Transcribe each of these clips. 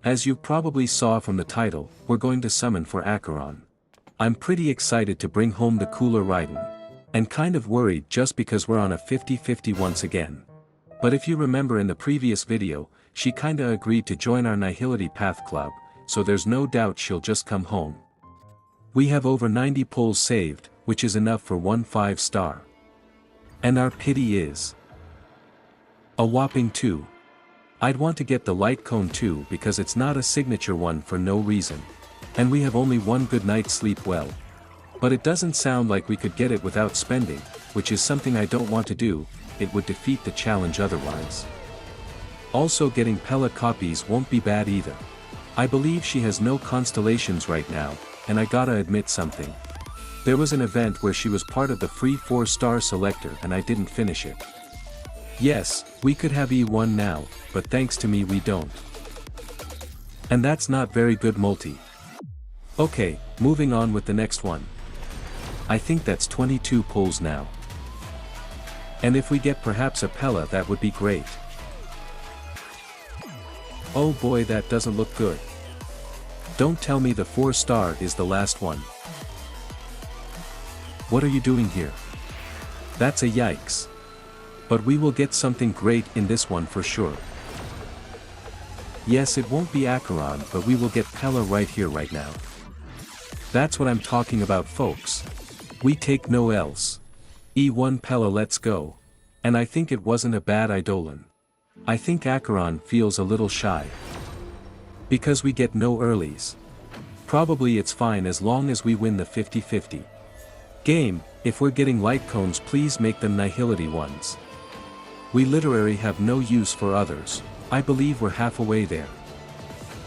As you probably saw from the title, we're going to summon for Acheron. I'm pretty excited to bring home the cooler Raiden. And kind of worried just because we're on a 50-50 once again. But if you remember in the previous video, she kinda agreed to join our Nihility Path Club, so there's no doubt she'll just come home. We have over 90 pulls saved, which is enough for 1 5-star. And our pity is a whopping 2. I'd want to get the light cone too because it's not a signature one for no reason. And we have only one good night's sleep well. But it doesn't sound like we could get it without spending, which is something I don't want to do, it would defeat the challenge otherwise. Also getting Pella copies won't be bad either. I believe she has no constellations right now, and I gotta admit something. There was an event where she was part of the free 4-star selector and I didn't finish it. Yes, we could have E1 now, but thanks to me we don't. And that's not very good multi. Okay, moving on with the next one. I think that's 22 pulls now. And if we get perhaps a Pella that would be great. Oh boy, that doesn't look good. Don't tell me the 4-star is the last one. What are you doing here? That's a yikes. But we will get something great in this one for sure. Yes, it won't be Acheron, but we will get Pella right here right now. That's what I'm talking about, folks. We take no else. E1 Pella, let's go. And I think it wasn't a bad Eidolon. I think Acheron feels a little shy. Because we get no earlies. Probably it's fine as long as we win the 50-50. Game, if we're getting light cones, please make them Nihility ones. We literally have no use for others. I believe we're halfway there.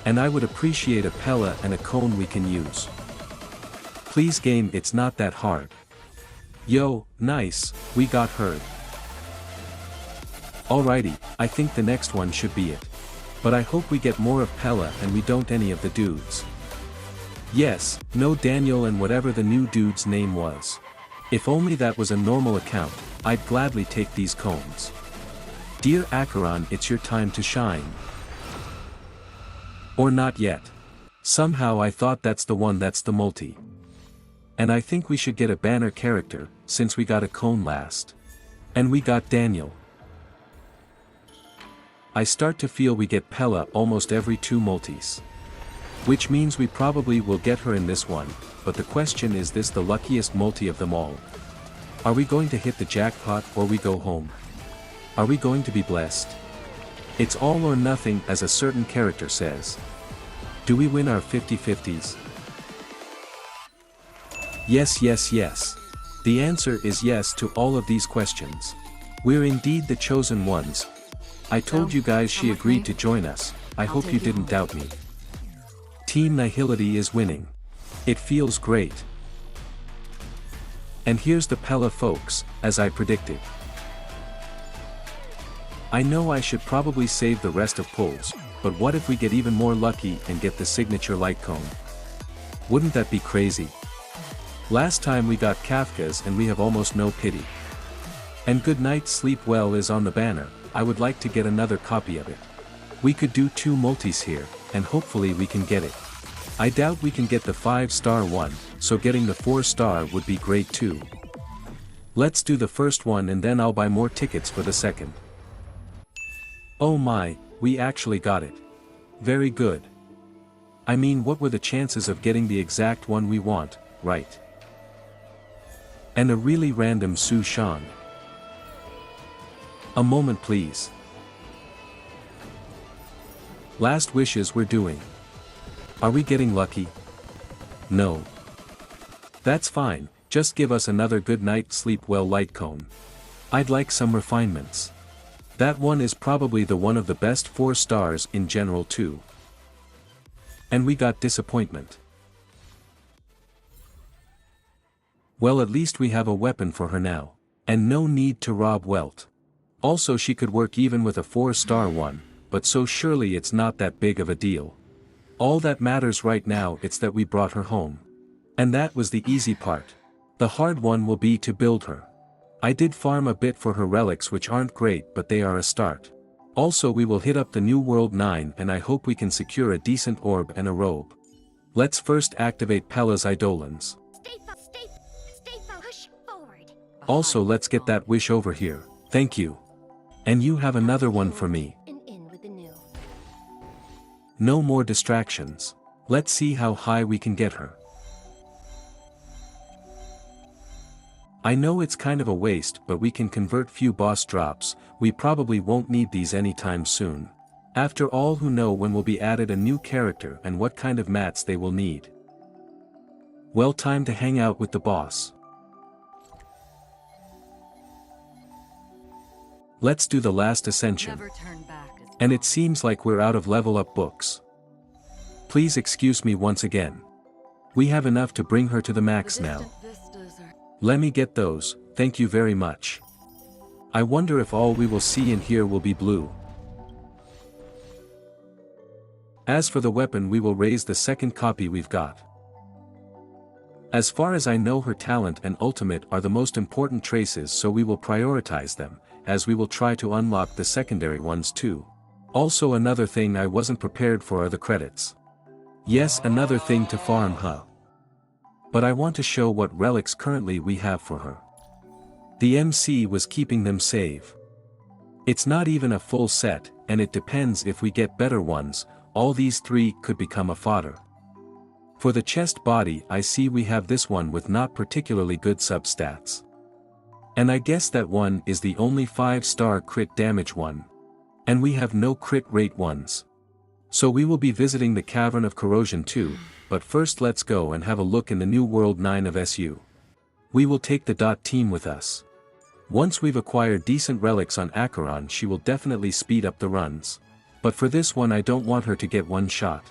And I would appreciate a Pella and a cone we can use. Please game, it's not that hard. Yo, nice, we got heard. Alrighty, I think the next one should be it. But I hope we get more of Pella and we don't any of the dudes. Yes, no Daniel and whatever the new dude's name was. If only that was a normal account, I'd gladly take these cones. Dear Acheron, it's your time to shine. Or not yet. Somehow I thought that's the one, that's the multi. And I think we should get a banner character, since we got a cone last. And we got Daniel. I start to feel we get Pella almost every 2 multis. Which means we probably will get her in this one, but the question is, this the luckiest multi of them all? Are we going to hit the jackpot or we go home? Are we going to be blessed? It's all or nothing, as a certain character says. Do we win our 50-50s? Yes, yes, yes. The answer is yes to all of these questions. We're indeed the chosen ones. I told you guys she agreed to join us, I hope you didn't doubt me. Team Nihility is winning. It feels great. And here's the Pella, folks, as I predicted. I know I should probably save the rest of pulls, but what if we get even more lucky and get the signature light cone? Wouldn't that be crazy? Last time we got Kafka's and we have almost no pity. And Good Night Sleep Well is on the banner, I would like to get another copy of it. We could do 2 multis here, and hopefully we can get it. I doubt we can get the 5-star one, so getting the 4-star would be great too. Let's do the first one and then I'll buy more tickets for the second. Oh my, we actually got it. Very good. I mean, what were the chances of getting the exact one we want, right? And a really random Su Shan. A moment please. Last wishes we're doing. Are we getting lucky? No. That's fine, just give us another Good Night Sleep Well light cone. I'd like some refinements. That one is probably the one of the best 4 stars in general too. And we got disappointment. Well, at least we have a weapon for her now. And no need to rob Welt. Also, she could work even with a 4-star one, but so surely it's not that big of a deal. All that matters right now it's that we brought her home. And that was the easy part. The hard one will be to build her. I did farm a bit for her relics, which aren't great, but they are a start. Also we will hit up the new world 9 and I hope we can secure a decent orb and a robe. Let's first activate Pella's Eidolons. Push forward. Also let's get that wish over here, thank you. And you have another one for me. And in with the new. No more distractions. Let's see how high we can get her. I know it's kind of a waste but we can convert few boss drops, we probably won't need these anytime soon. After all, who know when will be added a new character and what kind of mats they will need. Well, time to hang out with the boss. Let's do the last ascension. And it seems like we're out of level up books. Please excuse me once again. We have enough to bring her to the max now. Let me get those, thank you very much. I wonder if all we will see and hear will be blue. As for the weapon, we will raise the second copy we've got. As far as I know, her talent and ultimate are the most important traces, so we will prioritize them, as we will try to unlock the secondary ones too. Also, another thing I wasn't prepared for are the credits. Yes, another thing to farm, huh? But I want to show what relics currently we have for her. The MC was keeping them safe. It's not even a full set, and it depends if we get better ones, all these three could become a fodder. For the chest body, I see we have this one with not particularly good substats. And I guess that one is the only 5-star crit damage one. And we have no crit rate ones. So we will be visiting the Cavern of Corrosion too, but first let's go and have a look in the new world 9 of SU. We will take the dot team with us. Once we've acquired decent relics on Acheron, she will definitely speed up the runs. But for this one I don't want her to get one shot.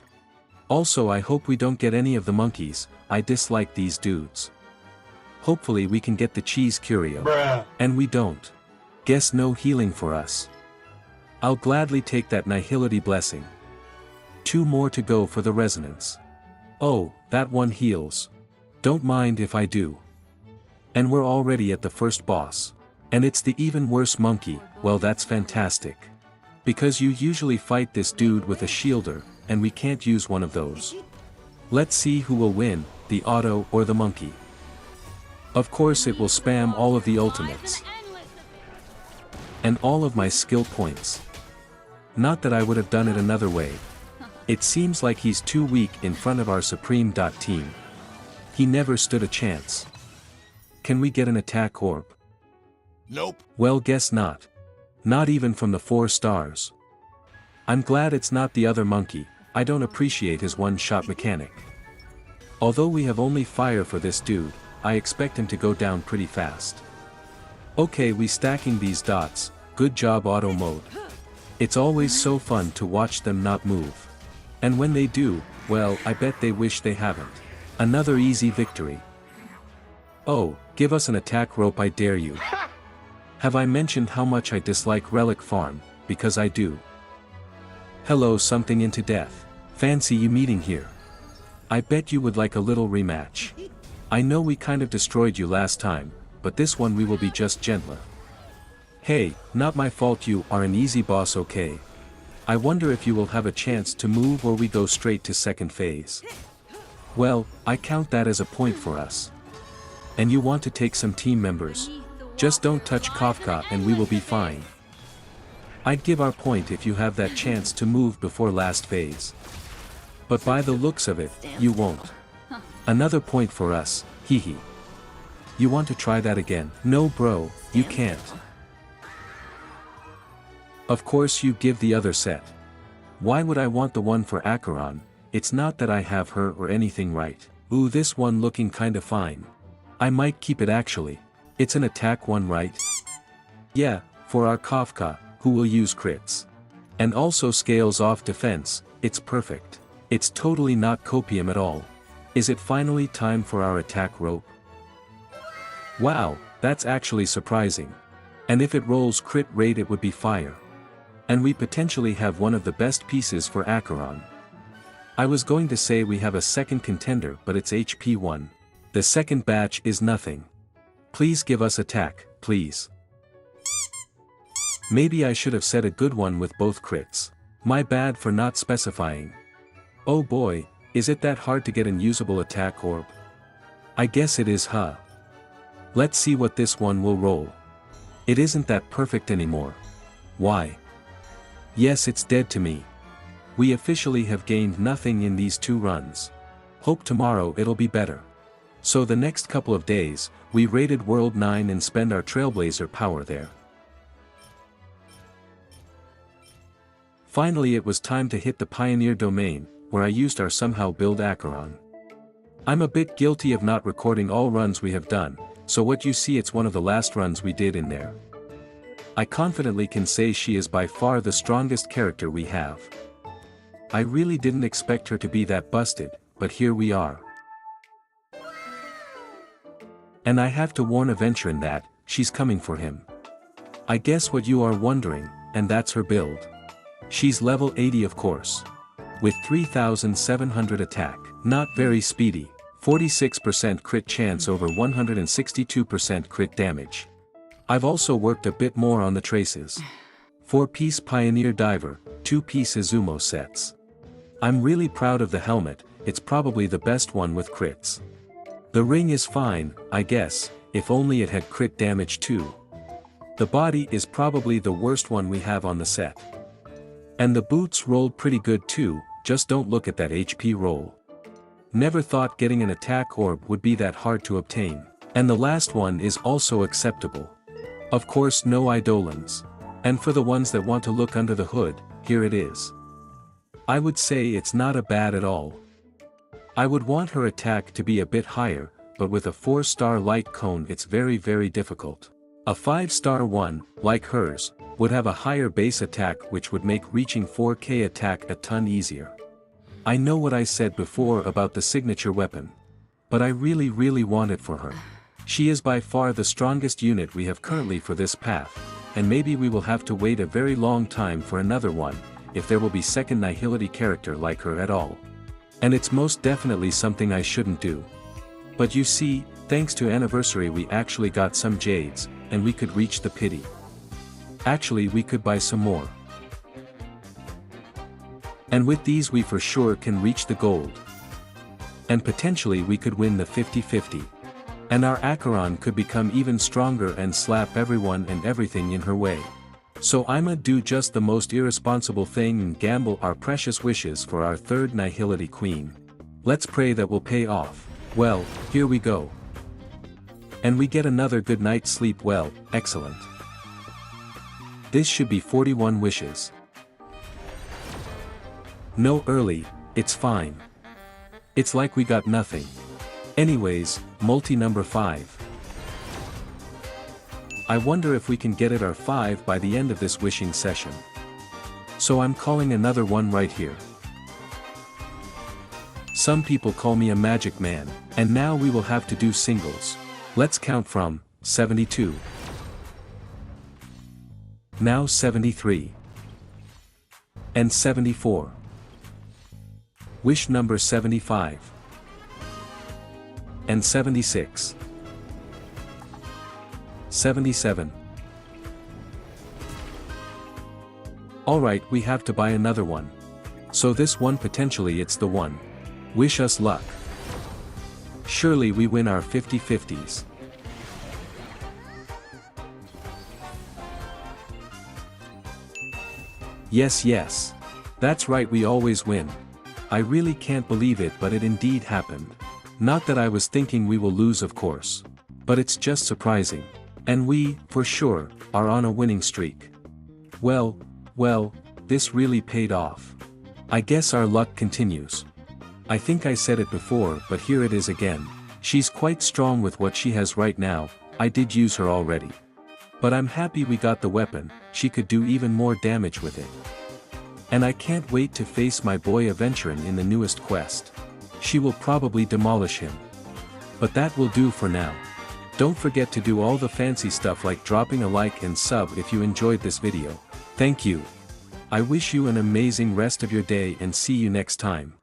Also I hope we don't get any of the monkeys, I dislike these dudes. Hopefully we can get the cheese curio. Bruh. And we don't. Guess no healing for us. I'll gladly take that Nihility blessing. 2 more to go for the resonance. Oh, that one heals. Don't mind if I do. And we're already at the first boss. And it's the even worse monkey, well that's fantastic. Because you usually fight this dude with a shielder, and we can't use one of those. Let's see who will win, the auto or the monkey. Of course it will spam all of the ultimates. And all of my skill points. Not that I would have done it another way. It seems like he's too weak in front of our Supreme team. He never stood a chance. Can we get an attack orb? Nope. Well, guess not. Not even from the 4 stars. I'm glad it's not the other monkey, I don't appreciate his one-shot mechanic. Although we have only fire for this dude, I expect him to go down pretty fast. Okay, we stacking these dots, good job auto mode. It's always so fun to watch them not move. And when they do, well, I bet they wish they haven't. Another easy victory. Oh, give us an attack rope, I dare you. Have I mentioned how much I dislike relic farm, because I do. Hello, something into death. Fancy you meeting here. I bet you would like a little rematch. I know we kind of destroyed you last time, but this one we will be just gentler. Hey, not my fault, you are an easy boss, okay? I wonder if you will have a chance to move or we go straight to second phase. Well, I count that as a point for us. And you want to take some team members. Just don't touch Kafka and we will be fine. I'd give our point if you have that chance to move before last phase. But by the looks of it, you won't. Another point for us, hehe. You want to try that again? No bro, you can't. Of course you give the other set. Why would I want the one for Acheron? It's not that I have her or anything, right? Ooh, this one looking kinda fine. I might keep it actually. It's an attack one, right? Yeah, for our Kafka, who will use crits. And also scales off defense, it's perfect. It's totally not copium at all. Is it finally time for our attack rope? Wow, that's actually surprising. And if it rolls crit rate it would be fire. And we potentially have one of the best pieces for Acheron. I was going to say we have a second contender, but it's HP 1. The second batch is nothing. Please give us attack, please. Maybe I should have said a good one with both crits. My bad for not specifying. Oh boy, is it that hard to get an usable attack orb? I guess it is, huh? Let's see what this one will roll. It isn't that perfect anymore. Why? Yes, it's dead to me. We officially have gained nothing in these 2 runs. Hope tomorrow it'll be better. So the next couple of days, we raided World 9 and spend our Trailblazer power there. Finally it was time to hit the Pioneer domain, where I used our somehow build Acheron. I'm a bit guilty of not recording all runs we have done, so what you see, it's one of the last runs we did in there. I confidently can say she is by far the strongest character we have. I really didn't expect her to be that busted, but here we are. And I have to warn Acheron that, she's coming for him. I guess what you are wondering, and that's her build. She's level 80 of course. With 3700 attack, not very speedy, 46% crit chance over 162% crit damage. I've also worked a bit more on the traces. 4-piece Pioneer Diver, 2-piece Izumo sets. I'm really proud of the helmet, it's probably the best one with crits. The ring is fine, I guess, if only it had crit damage too. The body is probably the worst one we have on the set. And the boots rolled pretty good too, just don't look at that HP roll. Never thought getting an attack orb would be that hard to obtain. And the last one is also acceptable. Of course no Eidolons. And for the ones that want to look under the hood, here it is. I would say it's not a bad at all. I would want her attack to be a bit higher, but with a 4-star light cone it's very difficult. A 5-star one, like hers, would have a higher base attack which would make reaching 4k attack a ton easier. I know what I said before about the signature weapon. But I really want it for her. She is by far the strongest unit we have currently for this path, and maybe we will have to wait a very long time for another one, if there will be second Nihility character like her at all. And it's most definitely something I shouldn't do. But you see, thanks to Anniversary we actually got some jades, and we could reach the pity. Actually we could buy some more. And with these we for sure can reach the gold. And potentially we could win the 50-50. And our Acheron could become even stronger and slap everyone and everything in her way. So I'ma do just the most irresponsible thing and gamble our precious wishes for our third Nihility Queen. Let's pray that will pay off. Well, here we go. And we get another good night's sleep. Well, excellent. This should be 41 wishes. No early, it's fine. It's like we got nothing. Anyways, multi number 5. I wonder if we can get it our 5 by the end of this wishing session. So I'm calling another one right here. Some people call me a magic man, and now we will have to do singles. Let's count from 72. Now 73. And 74. Wish number 75. And 76. 77. Alright, we have to buy another one. So this one potentially it's the one. Wish us luck. Surely we win our 50-50s. Yes. That's right, we always win. I really can't believe it, but it indeed happened. Not that I was thinking we will lose, of course. But it's just surprising. And we, for sure, are on a winning streak. Well, this really paid off. I guess our luck continues. I think I said it before, but here it is again. She's quite strong with what she has right now. I did use her already. But I'm happy we got the weapon, she could do even more damage with it. And I can't wait to face my boy Acheron in the newest quest. She will probably demolish him. But that will do for now. Don't forget to do all the fancy stuff like dropping a like and sub if you enjoyed this video. Thank you. I wish you an amazing rest of your day and see you next time.